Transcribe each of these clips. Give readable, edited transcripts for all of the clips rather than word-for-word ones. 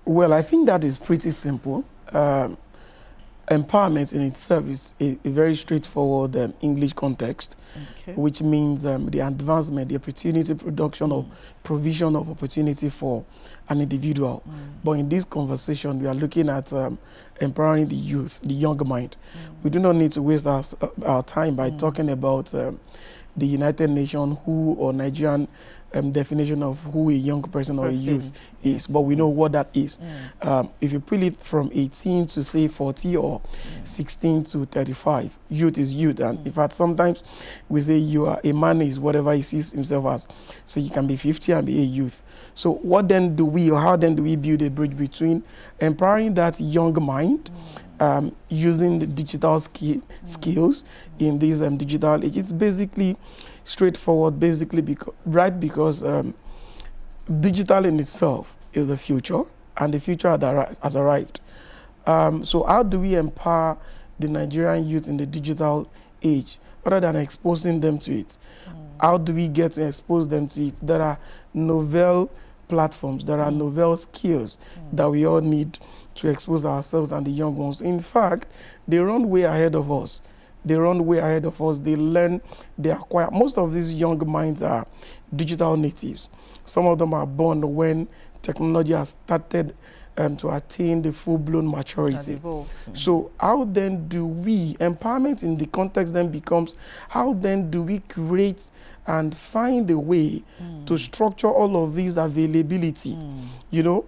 Well, I think that is pretty simple. Empowerment in itself is a very straightforward English context, Okay. which means the advancement, the opportunity production or provision of opportunity for an individual. But in this conversation, we are looking at empowering the youth, the young mind. We do not need to waste our time by talking about the United Nations who or Nigerian definition of who a young person or a youth is, but we know what that is. If you put it from 18 to say 40 or 16 to 35, youth is youth. And in fact, sometimes we say you are a man is whatever he sees himself as. So you can be 50 and be a youth. So what then do we, or how then do we build a bridge between empowering that young mind, using the digital skills in this digital age? It's basically straightforward, basically because digital in itself is the future, and the future has arrived. So how do we empower the Nigerian youth in the digital age, other than exposing them to it? How do we get to expose them to it? There are novel platforms, there are novel skills that we all need to expose ourselves and the young ones. In fact, they run way ahead of us. They run way ahead of us. They learn, they acquire. Most of these young minds are digital natives. Some of them are born when technology has started to attain the full-blown maturity. So how then do we, empowerment in the context then becomes, how then do we create and find a way to structure all of these availability, you know,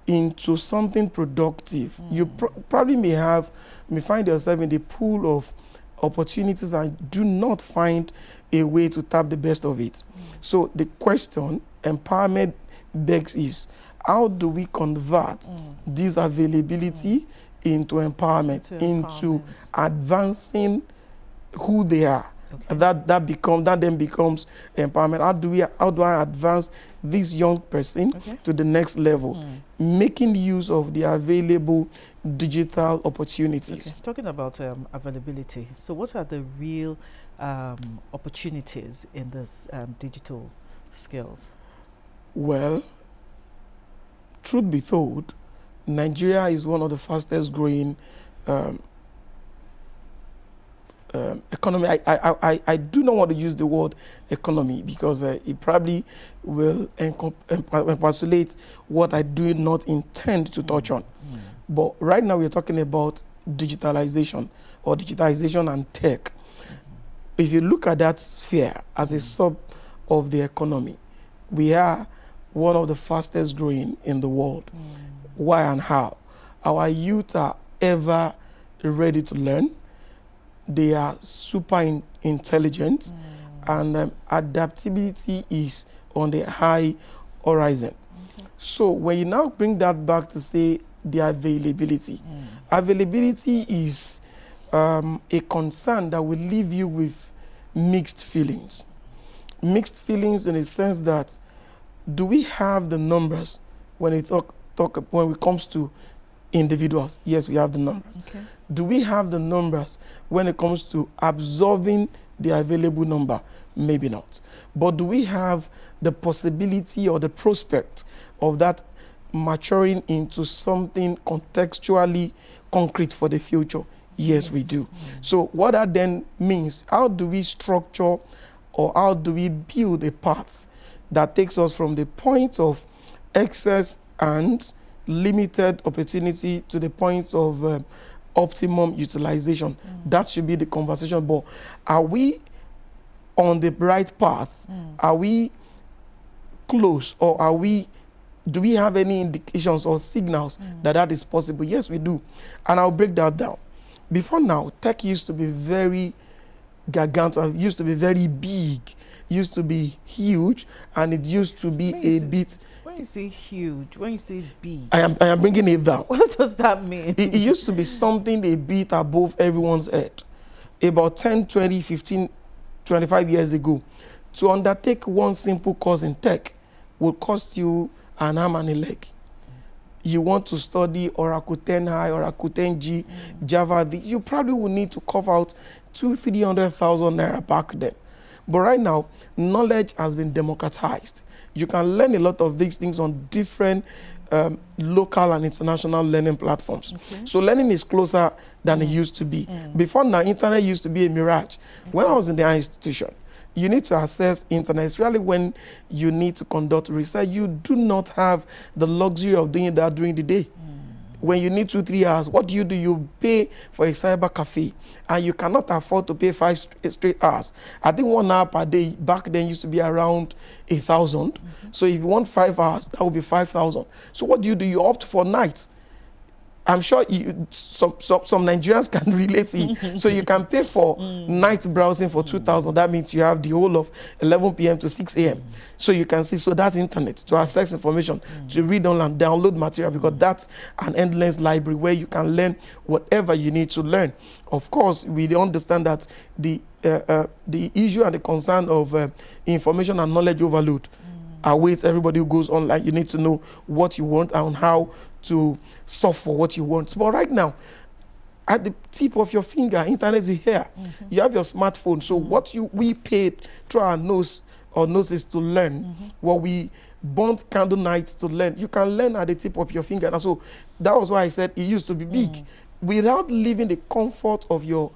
into something productive? You probably may find yourself in the pool of opportunities and do not find a way to tap the best of it. So the question empowerment begs is, how do we convert this availability into empowerment, into advancing who they are? Okay. That then becomes empowerment. How do I advance this young person to the next level, making use of the available digital opportunities? Okay. Talking about availability, so what are the real opportunities in this digital skills? Well, truth be told, Nigeria is one of the fastest growing economy. I do not want to use the word economy because it probably will encapsulate what I do not intend to touch on. But right now we're talking about digitalization or digitization and tech. If you look at that sphere as a sub of the economy, we are one of the fastest growing in the world. Why and how? Our youth are ever ready to learn. They are super intelligent, and adaptability is on the high horizon. So when you now bring that back to say the availability, availability is a concern that will leave you with mixed feelings. Mixed feelings in the sense that, do we have the numbers when we when it comes to individuals? Yes, we have the numbers. Okay. Do we have the numbers when it comes to absorbing the available number? Maybe not. But do we have the possibility or the prospect of that maturing into something contextually concrete for the future? Yes, we do. So what that then means, how do we structure or how do we build a path that takes us from the point of excess and limited opportunity to the point of optimum utilization? That should be the conversation. But are we on the right path? Are we close, or do we have any indications or signals that that is possible? Yes, we do. And I'll break that down. Before now, tech used to be very gargantuan, used to be very big, used to be huge, and it used to be a bit... When you say huge, when you say big... I am bringing it down. What does that mean? It used to be something a bit above everyone's head. About 10, 20, 15, 25 years ago, to undertake one simple course in tech would cost you an arm and a leg. You want to study Oracle 10 High, Oracle 10G, Java, you probably will need to cover out 200,000-300,000 naira back then. But right now, knowledge has been democratized. You can learn a lot of these things on different local and international learning platforms. Okay. So learning is closer than it used to be. Before now, internet used to be a mirage. When I was in the higher institution, you need to access internet, especially when you need to conduct research. You do not have the luxury of doing that during the day. When you need 2-3 hours, what do? You pay for a cyber cafe, and you cannot afford to pay 5 straight hours. I think 1 hour per day back then used to be around 1,000. So if you want 5 hours, that would be 5,000. So what do? You opt for nights. I'm sure some Nigerians can relate to it. So you can pay for night browsing for 2,000. That means you have the whole of 11 p.m. to 6 a.m. So you can see, so that's internet, to access information, to read online, download material, because that's an endless library where you can learn whatever you need to learn. Of course, we understand that the issue and the concern of information and knowledge overload awaits everybody who goes online. You need to know what you want and how to solve for what you want. But right now, at the tip of your finger, internet is here. You have your smartphone. So what we paid through our noses to learn, what we burnt candle nights to learn, you can learn at the tip of your finger. And so that was why I said it used to be big. Without leaving the comfort of your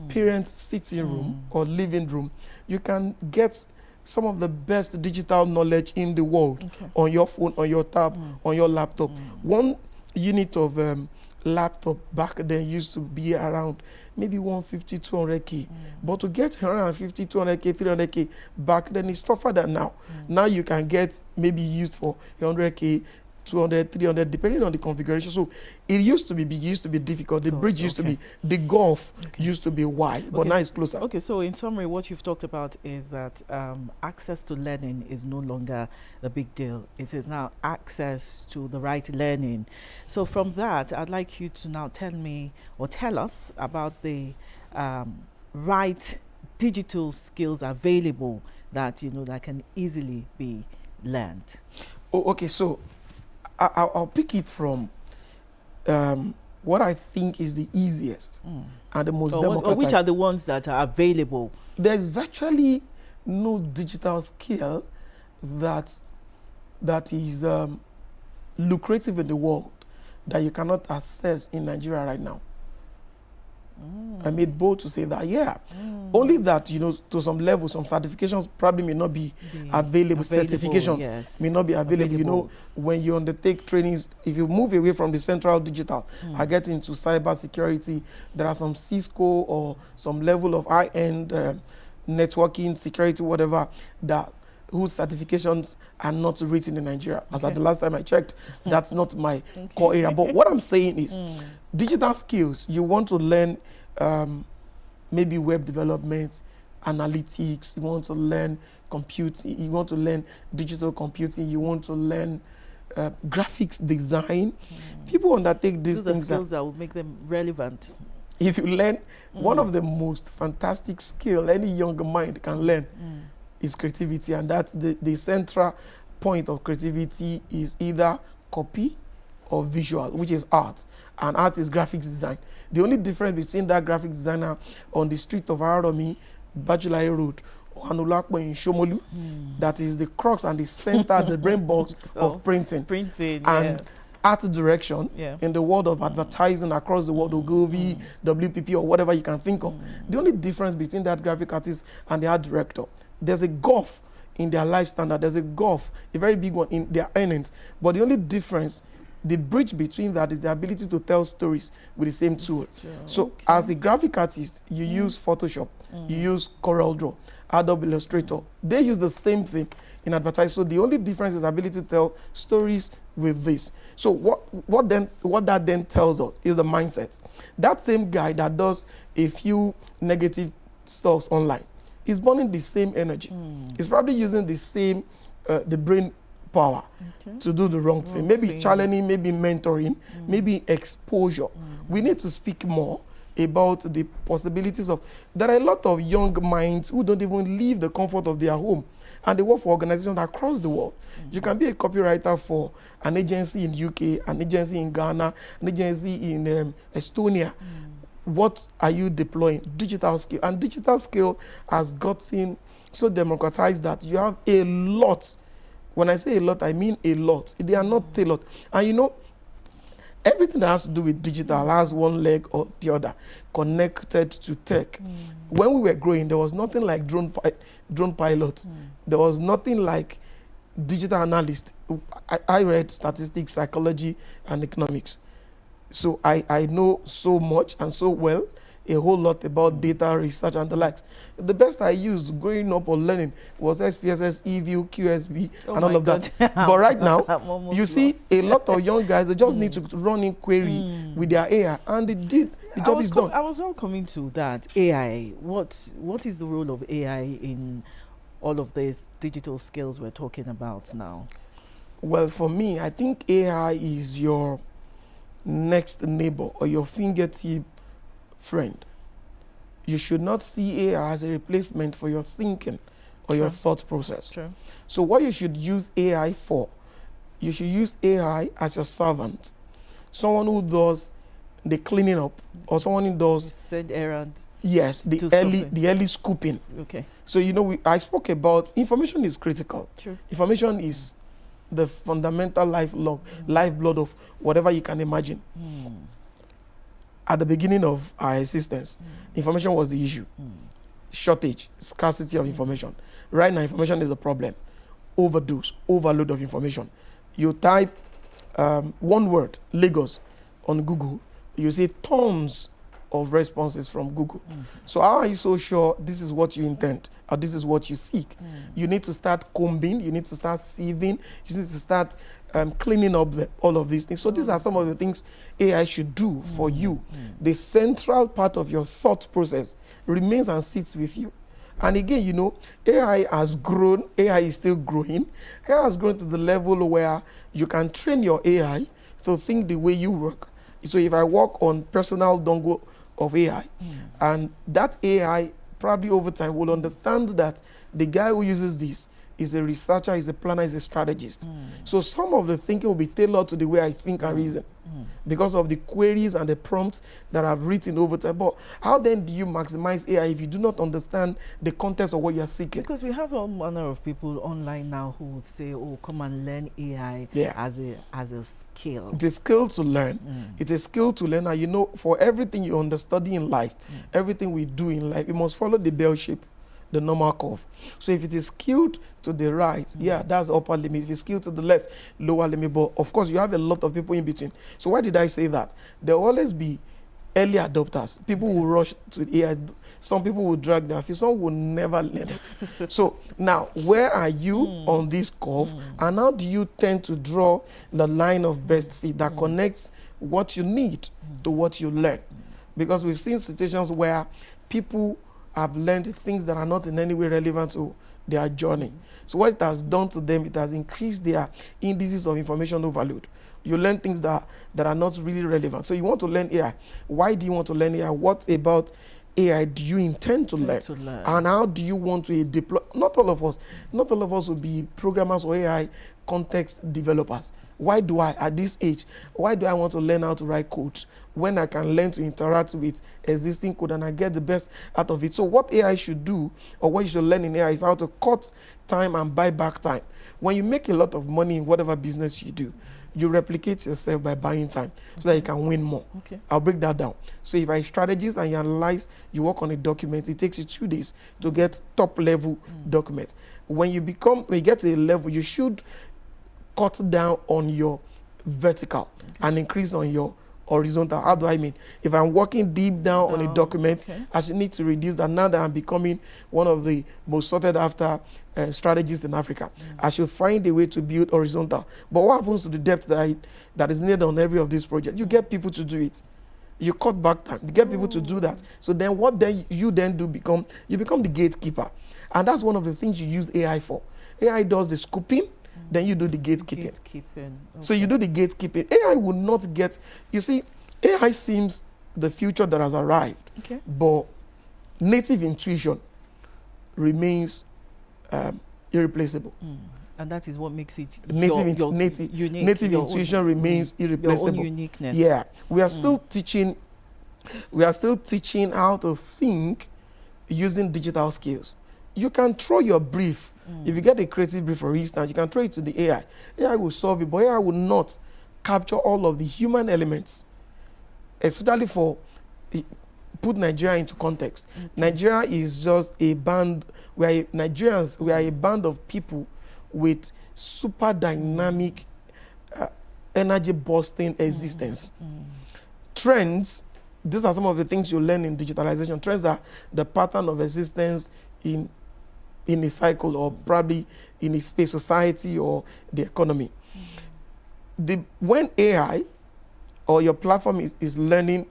parents' sitting room or living room, you can get some of the best digital knowledge in the world on your phone, on your tab, on your laptop. 1 unit of laptop back then used to be around maybe 150, 200K. But to get 150, 200K, 300K back then is tougher than now. Now you can get maybe used for 100K, 200, 300, depending on the configuration. So it used to be big, used to be difficult. The bridge used to be, the gulf used to be wide, but now it's closer. Okay, so in summary, what you've talked about is that access to learning is no longer a big deal. It is now access to the right learning. So from that, I'd like you to now tell me or tell us about the right digital skills available that, that can easily be learned. Oh, okay, so I'll pick it from what I think is the easiest and the most democratized. Which are the ones that are available? There's virtually no digital skill that is lucrative in the world that you cannot access in Nigeria right now. I made bold to say that, only that, to some level, some certifications probably may not be available. Certifications may not be available. When you undertake trainings, if you move away from the central digital, I get into cyber security, there are some Cisco or some level of high-end networking, security, whatever, whose certifications are not written in Nigeria. As at the last time I checked, that's not my core area. But what I'm saying is, digital skills, you want to learn maybe web development, analytics, you want to learn computing, you want to learn digital computing, you want to learn graphics design. People undertake these things. The skills that will make them relevant. If you learn, one of the most fantastic skill any young mind can learn is creativity, and that's the central point of creativity is either copy or visual, which is art, and art is graphics design. The only difference between that graphic designer on the street of Aromi, Bajulai Road, or Anulakpo in Shomolu, that is the crux and the center, the brain box of printing and art direction in the world of advertising across the world, Ogilvy, WPP, or whatever you can think of. The only difference between that graphic artist and the art director, there's a gulf in their life standard, there's a gulf, a very big one in their earnings. But the only difference, the bridge between that is the ability to tell stories with the same tool. So as a graphic artist, you use Photoshop, you use CorelDRAW, Adobe Illustrator. They use the same thing in advertising. So the only difference is the ability to tell stories with this. So what that then tells us is the mindset. That same guy that does a few negative stuffs online is burning the same energy. He's probably using the same the brain power to do the wrong thing. Maybe challenging, maybe mentoring, maybe exposure. We need to speak more about the possibilities of, there are a lot of young minds who don't even leave the comfort of their home, and they work for organizations across the world. You can be a copywriter for an agency in UK, an agency in Ghana, an agency in Estonia. What are you deploying? Digital skill. And digital skill has gotten so democratized that you have a lot When I say a lot, I mean a lot. They are not a lot. And you know, everything that has to do with digital has one leg or the other connected to tech. When we were growing, there was nothing like drone pilot. There was nothing like digital analyst. I read statistics, psychology, and economics. So I know so much and so well a whole lot about data research and the likes. The best I used growing up or learning was SPSS, EView, QSB, and all of that. But right now, you see a lot of young guys, they just need to run in query with their AI, and they did. The job is done. I was all coming to that. AI. What is the role of AI in all of these digital skills we're talking about now? Well, for me, I think AI is your next neighbor or your fingertip friend. You should not see AI as a replacement for your thinking or your thought process. True. So what you should use AI for, you should use AI as your servant. Someone who does the cleaning up, or someone who does send errands. Yes, the early scooping. Okay. So you know, I spoke about information is critical. True. Information is the fundamental lifeblood of whatever you can imagine. At the beginning of our existence, information was the issue. Shortage, scarcity of information. Right now, information is a problem. Overdose, overload of information. You type one word, Lagos, on Google, you see tons of responses from Google. So how are you so sure this is what you intend or this is what you seek? You need to start combing, you need to start sieving, you need to start cleaning up all of these things. So these are some of the things AI should do for you. The central part of your thought process remains and sits with you. And again, you know, AI has grown, AI is still growing. AI has grown to the level where you can train your AI to think the way you work. So if I work on personal dongle of AI, and that AI probably over time will understand that the guy who uses this is a researcher, is a planner, is a strategist. So some of the thinking will be tailored to the way I think and reason because of the queries and the prompts that I've written over time. But how then do you maximize AI if you do not understand the context of what you're seeking? Because we have all manner of people online now who would say, oh, come and learn AI as a skill. It's a skill to learn. It's a skill to learn. And you know, for everything you understudy in life, everything we do in life, you must follow the bell shape, the normal curve. So if it is skewed to the right, that's the upper limit. If it's skewed to the left, lower limit. But of course, you have a lot of people in between. So why did I say that? There will always be early adopters. People will rush to AI. Some people will drag their feet. Some will never learn it. So now, where are you on this curve? And how do you tend to draw the line of best fit that connects what you need to what you learn? Because we've seen situations where people have learned things that are not in any way relevant to their journey. So what it has done to them, it has increased their indices of information overload. You learn things that are not really relevant. So you want to learn AI. Why do you want to learn AI? What about AI do you intend to learn? And how do you want to deploy? Not all of us will be programmers or AI context developers. Why do I, at this age, why do I want to learn how to write code when I can learn to interact with existing code and I get the best out of it? So what AI should do, or what you should learn in AI, is how to cut time and buy back time. When you make a lot of money in whatever business you do, you replicate yourself by buying time so that you can win more. I'll break that down. So if I strategize and you analyze, you work on a document, it takes you 2 days to get top level document. When you get to a level, you should cut down on your vertical and increase on your horizontal. How do I mean? If I'm working deep down on a document, I should need to reduce that. Now that I'm becoming one of the most sought after strategists in Africa, I should find a way to build horizontal. But what happens to the depth that is needed on every of these projects? You get people to do it. You cut back time. You get people to do that. So then what you do become the gatekeeper. And that's one of the things you use AI for. AI does the scooping, then you do the gatekeeping. So you do the gatekeeping. AI will not get, you see, AI seems the future that has arrived, but native intuition remains irreplaceable. And that is what makes it unique. Native intuition remains irreplaceable. Your own uniqueness. Yeah, we are still teaching how to think using digital skills. You can throw your brief If you get a creative brief, for instance, you can throw it to the AI. AI will solve it, but AI will not capture all of the human elements, especially for put Nigeria into context. Nigeria is just a band. Nigerians. We are a band of people with super dynamic, energy busting existence. Trends. These are some of the things you learn in digitalization. Trends are the pattern of existence in a cycle, or probably in a space, society, or the economy. When AI or your platform is learning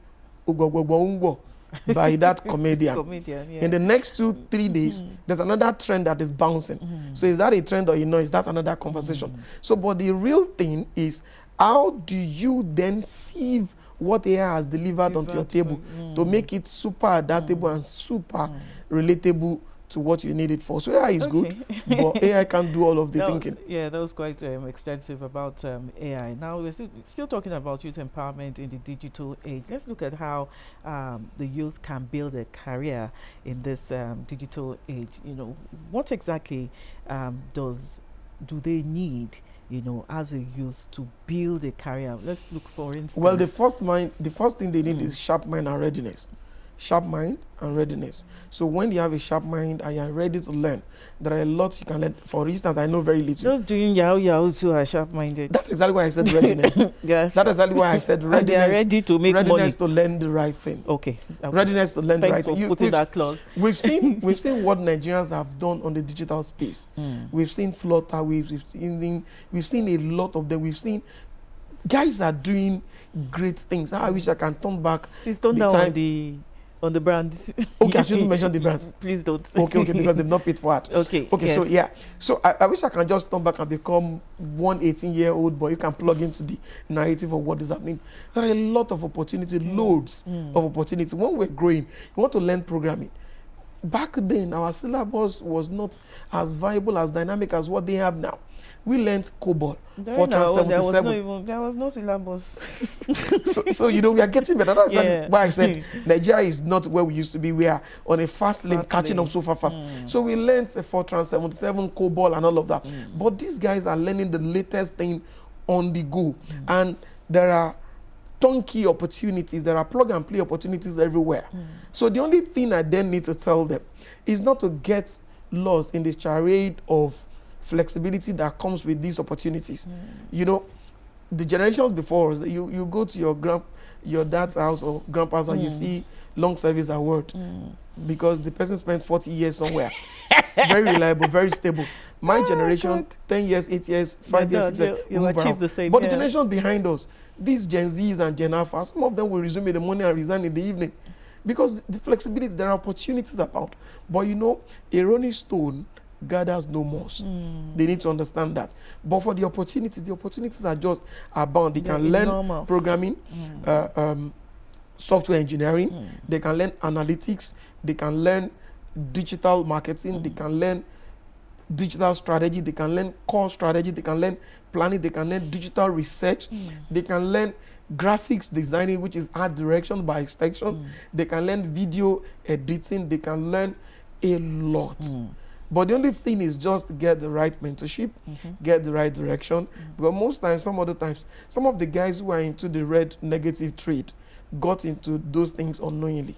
by that comedian, in the next 2-3 days, there's another trend that is bouncing. So is that a trend or a noise? That's another conversation. So, but the real thing is, how do you then sieve what AI has delivered onto your table to make it super adaptable and super relatable to what you need it for? So AI is good, but AI can't do all of the thinking. Yeah, that was quite extensive about AI. Now we're still talking about youth empowerment in the digital age. Let's look at how the youth can build a career in this digital age. You know, what exactly do they need, you know, as a youth to build a career? Let's look, for instance. Well, the first thing they need is sharp mind and readiness. Sharp mind and readiness. So when you have a sharp mind and you're ready to learn, there are a lot you can learn. For instance, I know very little. Those doing Yahoo too are sharp-minded. That's exactly why I said readiness. That's exactly why I said readiness. And they are ready to make readiness money. To learn the right thing. Okay. Readiness to learn the right thing. Thanks for putting that clause. We've seen what Nigerians have done on the digital space. We've seen Flutter. We've seen a lot of them. We've seen guys are doing great things. I wish I can turn back. Please turn down on the brands. Okay, I shouldn't mention the brands. Please don't. Okay, because they've not paid for it. Okay. Yes. So yeah. So I wish I can just turn back and become one 18-year-old boy. You can plug into the narrative of what is happening. There are a lot of opportunity, loads of opportunity. When we're growing, you want to learn programming. Back then, our syllabus was not as viable, as dynamic as what they have now. We learned COBOL, Fortran 77. There was no syllabus. so you know, we are getting better. That's why I said Nigeria is not where we used to be. We are on a fast lane, catching up so fast. So we learned Fortran 77, COBOL, and all of that. But these guys are learning the latest thing on the go. And there are turnkey opportunities, there are plug and play opportunities everywhere. So the only thing I then need to tell them is not to get lost in the charade of flexibility that comes with these opportunities. You know, the generations before us, you go to your dad's house or grandpa's and you see long service award because the person spent 40 years somewhere. Very reliable, very stable. My generation, 10 years, 8 years, 5 years, 6 years, you achieve the same. But the generation behind us, these Gen Zs and Gen Alpha, some of them will resume in the morning and resign in the evening. Because the flexibility, there are opportunities about. But you know, a rolling stone gathers no moss. They need to understand that. But for the opportunities are just abound. They can learn programming, software engineering, they can learn analytics, they can learn digital marketing, they can learn digital strategy, they can learn core strategy, they can learn planning, they can learn digital research, they can learn graphics designing, which is art direction by extension, they can learn video editing, they can learn a lot. But the only thing is just get the right mentorship, get the right direction. Because most times, some other times, some of the guys who are into the red negative trade got into those things unknowingly.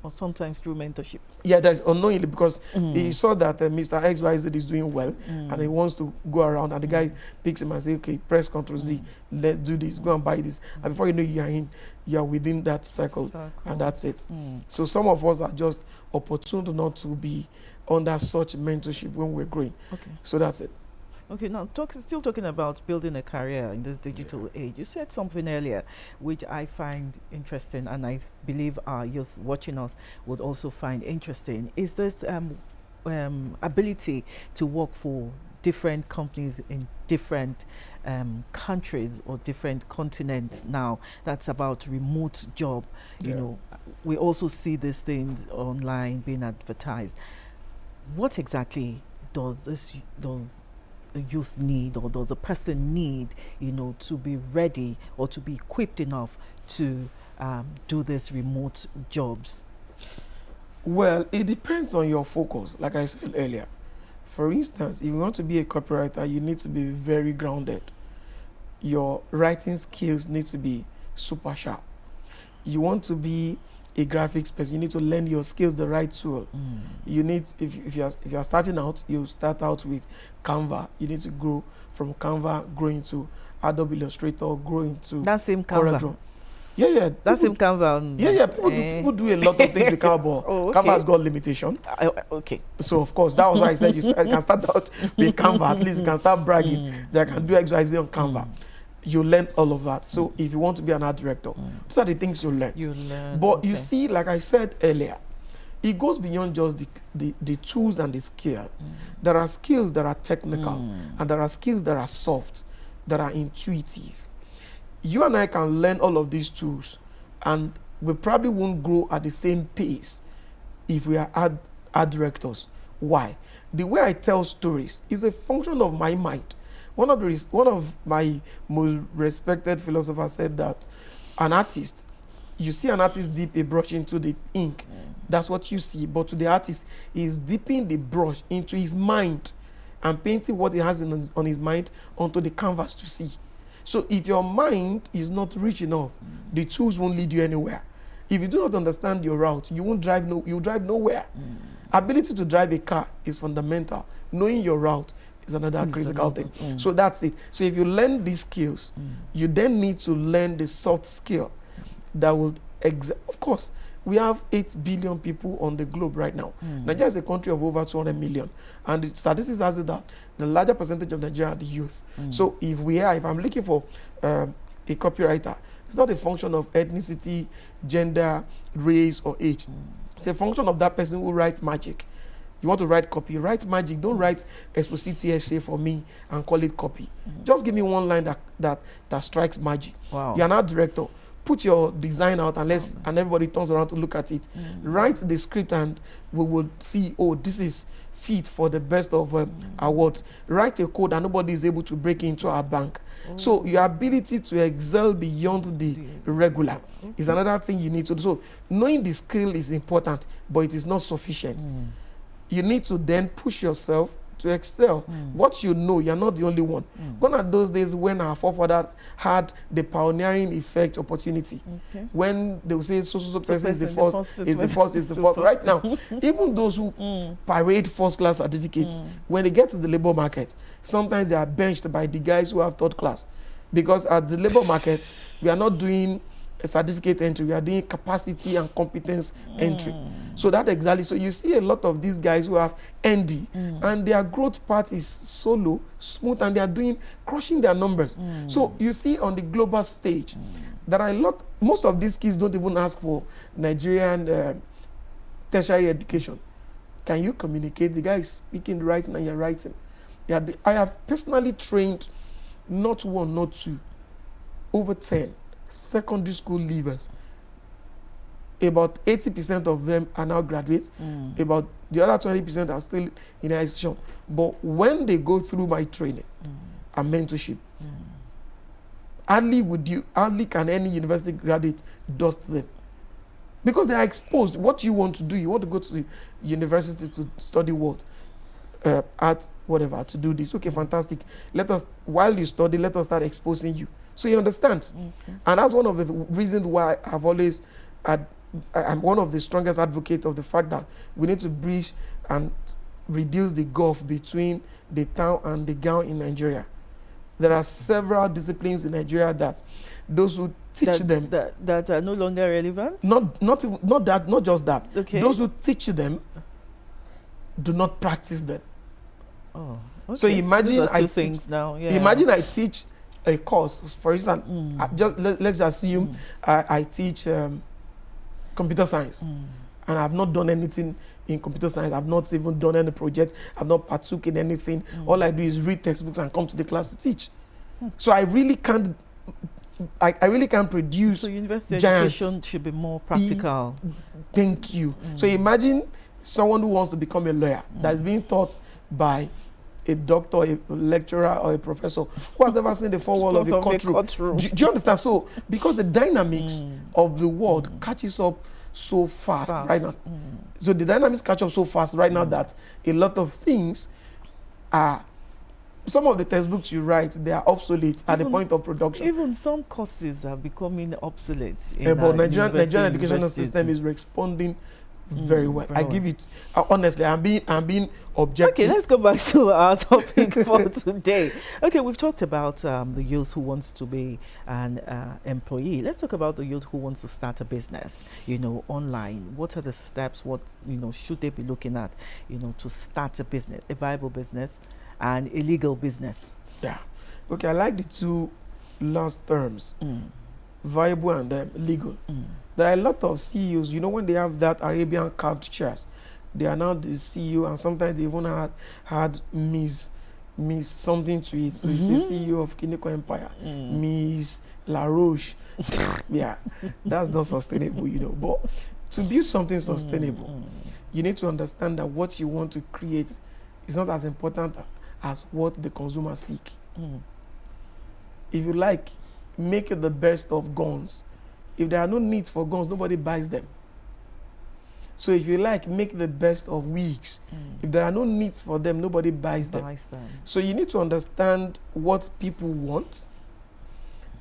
Or sometimes through mentorship. Yeah, that's unknowingly, because he saw that Mr. XYZ is doing well and he wants to go around, and the guy picks him and says, okay, press Ctrl Z, let's do this, go and buy this. And before you know, you are within that circle. And that's it. So some of us are just opportune not to be under such mentorship when we're growing. Okay. So that's it. Okay, now still talking about building a career in this digital age. You said something earlier which I find interesting, and I believe our youth watching us would also find interesting. Is this ability to work for different companies in different countries or different continents now? That's about remote job. You know, we also see these things online being advertised. What exactly does a youth need, or does a person need, you know, to be ready or to be equipped enough to do these remote jobs? Well, it depends on your focus. Like I said earlier, For instance, if you want to be a copywriter, you need to be very grounded. Your writing skills need to be super sharp. You want to be a graphics person, you need to learn your skills the right tool. You need, if you are starting out, you start out with Canva. You need to grow from Canva, grow into Adobe Illustrator, grow into that same Canva. CorelDRAW. Yeah. That same Canva. Yeah. People do a lot of things with Canva, but okay. Canva has got limitation. Okay. So of course, that was why I said you can start out with Canva. At least you can start bragging that I can do XYZ on Canva. You learn all of that. So if you want to be an art director, those are the things you learn. But you see, like I said earlier, it goes beyond just the tools and the skill. There are skills that are technical, and there are skills that are soft, that are intuitive. You and I can learn all of these tools, and we probably won't grow at the same pace if we are art directors. Why? The way I tell stories is a function of my mind. One of my most respected philosophers said that an artist, you see an artist dip a brush into the ink, that's what you see. But to the artist, he is dipping the brush into his mind and painting what he has on his mind onto the canvas to see. So if your mind is not rich enough, the tools won't lead you anywhere. If you do not understand your route, you'll drive nowhere. Ability to drive a car is fundamental. Knowing your route is another critical thing. So that's it. So if you learn these skills, you then need to learn the soft skill that will, of course, we have 8 billion people on the globe right now. Nigeria is a country of over 200 million. And the statistics has it that the larger percentage of Nigeria are the youth. So if I'm looking for a copywriter, it's not a function of ethnicity, gender, race, or age. It's a function of that person who writes magic. You want to write copy, write magic. Don't write exposite essay for me and call it copy. Just give me one line that strikes magic. Wow. You're an art director. Put your design out and everybody turns around to look at it. Write the script and we will see, oh, this is fit for the best of awards. Write a code and nobody is able to break into our bank. So your ability to excel beyond the regular is another thing you need to do. So knowing the skill is important, but it is not sufficient. You need to then push yourself to excel. What you know, you're not the only one. Gone are those days when our forefathers had the pioneering effect opportunity. When they will say so person is the first. Right now, even those who parade first class certificates, when they get to the labor market, sometimes they are benched by the guys who have third class. Because at the labor market, we are not doing a certificate entry, we are doing capacity and competence entry. So that exactly, so you see a lot of these guys who have ND and their growth path is solo, smooth, and they are crushing their numbers. So you see on the global stage, there are most of these kids don't even ask for Nigerian tertiary education. Can you communicate? The guy is speaking, writing, and you're writing. I have personally trained not one, not two, over 10 secondary school leavers. About 80% of them are now graduates. About the other 20% are still in high institution. But when they go through my training and mentorship, hardly can any university graduate dust them. Because they are exposed. What you want to do, you want to go to the university to study what? Art, whatever, to do this. Okay, fantastic. While you study, let us start exposing you. So you understand. And that's one of the reasons why I'm one of the strongest advocates of the fact that we need to bridge and reduce the gulf between the town and the gown in Nigeria. There are several disciplines in Nigeria that those who teach them that are no longer relevant. Not just that. Okay. Those who teach them do not practice them. Oh, okay. So imagine Imagine I teach a course, for instance. Let's assume I teach computer science, and I've not done anything in computer science. I've not even done any project. I've not partook in anything. All I do is read textbooks and come to the class to teach. So I really can't. I really can't produce. So university giants. education should be more practical. Thank you. So imagine someone who wants to become a lawyer that is being taught by a doctor, a lecturer, or a professor who has never seen the four walls of a courtroom. Do you understand? So because the dynamics of the world catches up so fast right now. So the dynamics catch up so fast right now that a lot of things are, some of the textbooks you write, they are obsolete at the point of production. Even some courses are becoming obsolete. But Nigerian educational system is responding very well. I give it, honestly, I'm being objective. Okay, let's go back to our topic for today. Okay, we've talked about the youth who wants to be an employee. Let's talk about the youth who wants to start a business, online. What are the steps? What, should they be looking at, to start a business, a viable business and a legal business? Yeah. Okay, I like the two last terms, viable and legal. There are a lot of CEOs, when they have that Arabian carved chairs, they are now the CEO, and sometimes they even had Miss something to it. So it's the CEO of Kineko Empire, Miss La Roche. Yeah, that's not sustainable, But to build something sustainable, you need to understand that what you want to create is not as important as what the consumer seek. If you like, make it the best of guns. If there are no needs for guns, nobody buys them. So if you like, make the best of wigs. If there are no needs for them, nobody buys them. So you need to understand what people want,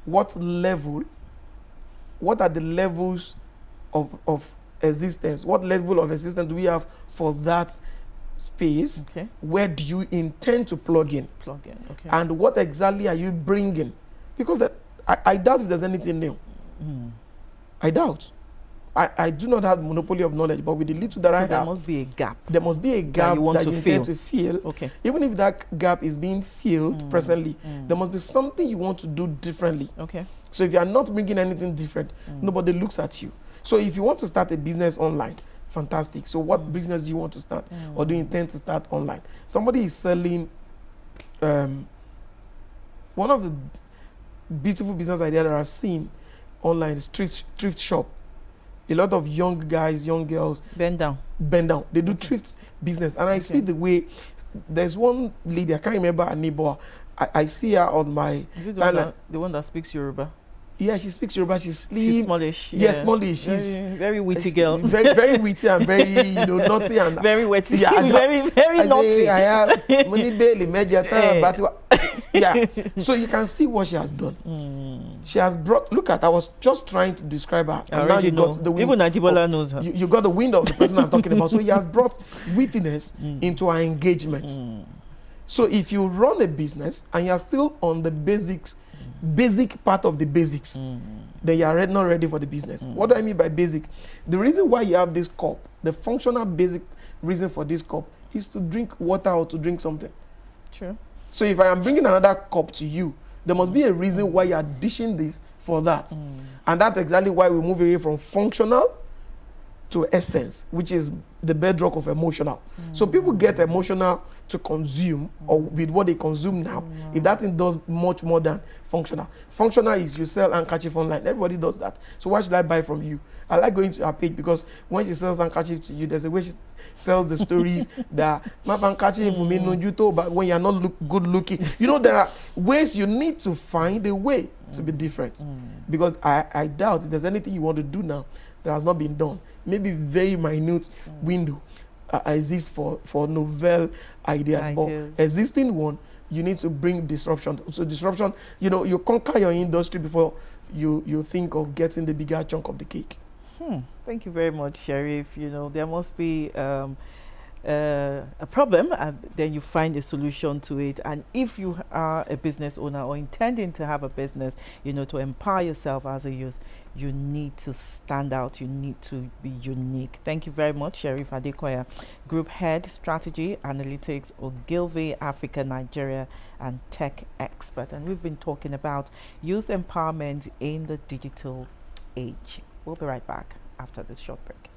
what are the levels of existence, what level of existence do we have for that space, where do you intend to plug in, and what exactly are you bringing? Because I doubt if there's anything new. I doubt. I do not have monopoly of knowledge, but with the little that I have, there must be a gap. There must be a gap that you intend to fill. Okay. Even if that gap is being filled presently, there must be something you want to do differently. Okay. So if you are not bringing anything different, nobody looks at you. So if you want to start a business online, fantastic. So what business do you want to start, or do you intend to start online? Somebody is selling. One of the beautiful business ideas that I've seen online is thrift shop. A lot of young guys, young girls bend down. They do thrift business, and I see the way. There's one lady, I can't remember her name, but I see her on my. Is it the one that speaks Yoruba? Yeah, she speaks Yoruba. She's slim. She's smallish. Yeah, smallish. She's very witty girl. Very, very witty and very, naughty and very witty. Yeah, very naughty. I have money bail yeah. So you can see what she has done. She has brought. Look at. I was just trying to describe her, and now you got the wind. Even Ajibola knows her. You got the wind of the person I'm talking about. So he has brought wittiness into our engagement. So if you run a business and you are still on the basic part of the basics, then you are not ready for the business. What do I mean by basic? The reason why you have this cup, the functional basic reason for this cup, is to drink water or to drink something. True. So if I am bringing another cup to you, there must be a reason why you are dishing this for that. And that's exactly why we move away from functional to essence, which is the bedrock of emotional. So people get emotional to consume, or with what they consume now, if that thing does much more than functional. Functional is you sell handkerchief online. Everybody does that. So why should I buy from you? I like going to her page because when she sells handkerchief to you, there's a way she sells the stories that my handkerchief for me no juto, but when you're not good looking, there are ways. You need to find a way to be different, because I doubt if there's anything you want to do now that has not been done. Maybe very minute window exists for novel ideas, but existing one, you need to bring disruption. So disruption, you conquer your industry before you think of getting the bigger chunk of the cake. Thank you very much, Sheriff. There must be a problem, and then you find a solution to it. And if you are a business owner or intending to have a business, to empower yourself as a youth, you need to stand out. You need to be unique. Thank you very much, Sheriff Adekoya, Group Head, Strategy, Analytics, Ogilvy, Africa, Nigeria, and Tech Expert. And we've been talking about youth empowerment in the digital age. We'll be right back after this short break.